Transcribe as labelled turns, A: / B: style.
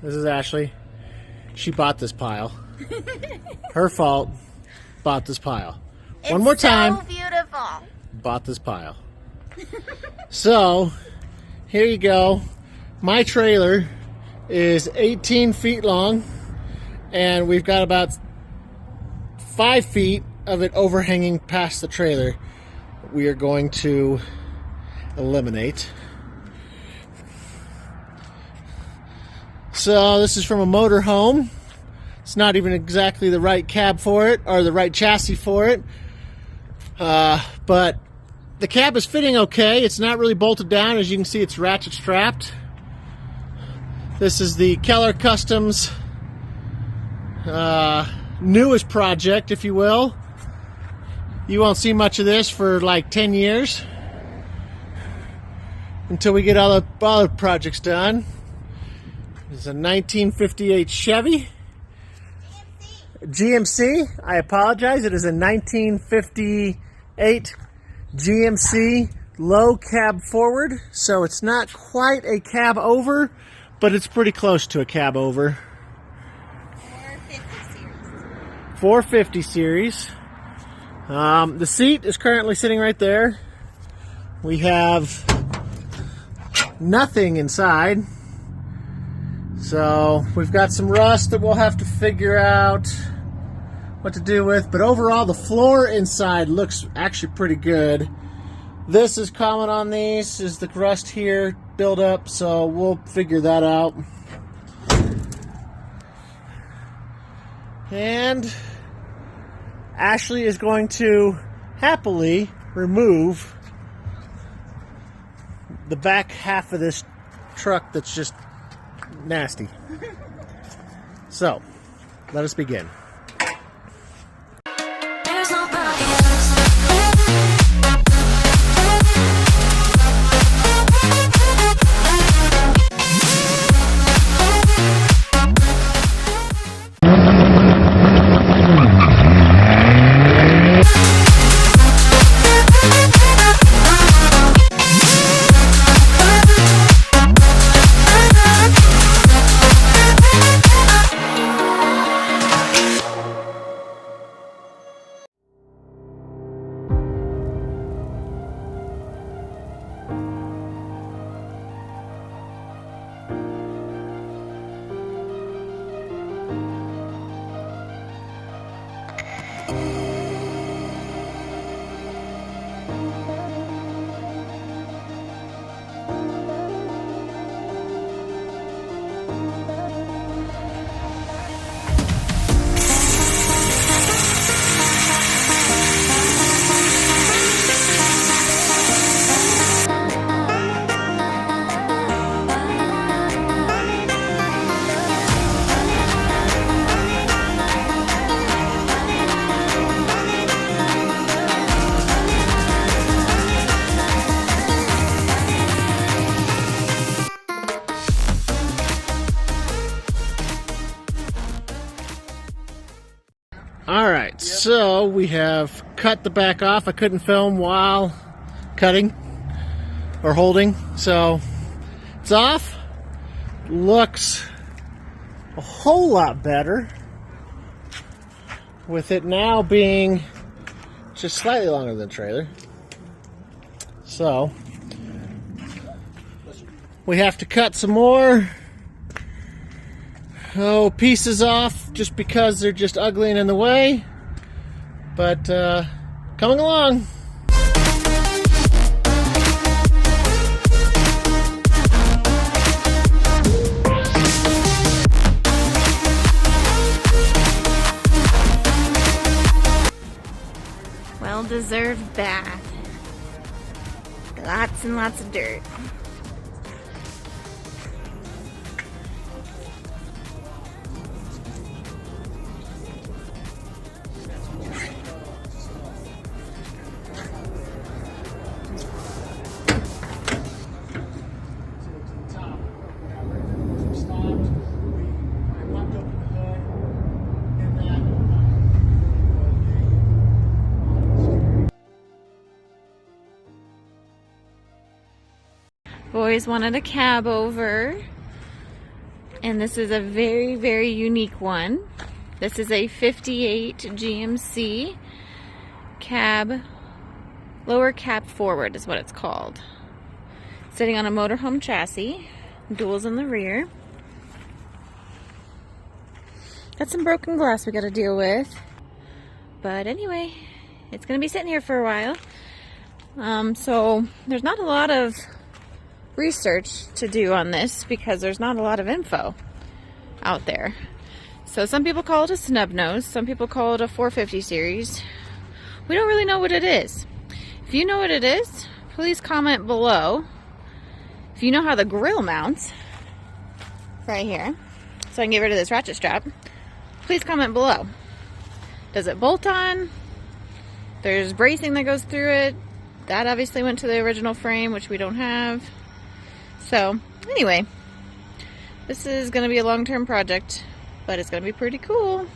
A: This is Ashley. She bought this pile. Her fault. Bought this pile. One more time.
B: So beautiful.
A: Bought this pile. So, here you go. My trailer is 18 feet long, and we've got about 5 feet of it overhanging past the trailer. We are going to eliminate. So this is from a motor home. It's not even exactly the right cab for it, or the right chassis for it. But the cab is fitting okay. It's not really bolted down. As you can see, it's ratchet strapped. This is the Keller Customs newest project, if you will. You won't see much of this for like 10 years until we get all the other projects done. It's a 1958 Chevy. GMC. I apologize. It is a 1958 GMC low cab forward. So it's not quite a cab over, but it's pretty close to a cab over. 450 series. The seat is currently sitting right there. We have nothing inside. So we've got some rust that we'll have to figure out what to do with. But overall, the floor inside looks actually pretty good. This is common on these, is the rust here build up. So we'll figure that out. And Ashley is going to happily remove the back half of this truck that's just nasty. So, let us begin. Alright, so we have cut the back off. I couldn't film while cutting or holding, so it's off. Looks a whole lot better with it now being just slightly longer than the trailer. So we have to cut some more pieces off just because they're just ugly and in the way, but coming along.
B: Well-deserved bath. Lots and lots of dirt. Boys wanted a cab over. And this is a very, very unique one. This is a 58 GMC cab, lower cab forward is what it's called. Sitting on a motorhome chassis, duals in the rear. Got some broken glass we got to deal with. But anyway, it's going to be sitting here for a while. So there's not a lot of research to do on this because there's not a lot of info out there. So some people call it a snub nose, some people call it a 450 series. We don't really know what it is. If you know what it is, please comment below. If you know how the grill mounts, right here, so I can get rid of this ratchet strap, please comment below. Does it bolt on? There's bracing that goes through it. That obviously went to the original frame, which we don't have. So, anyway, this is going to be a long-term project, but it's going to be pretty cool.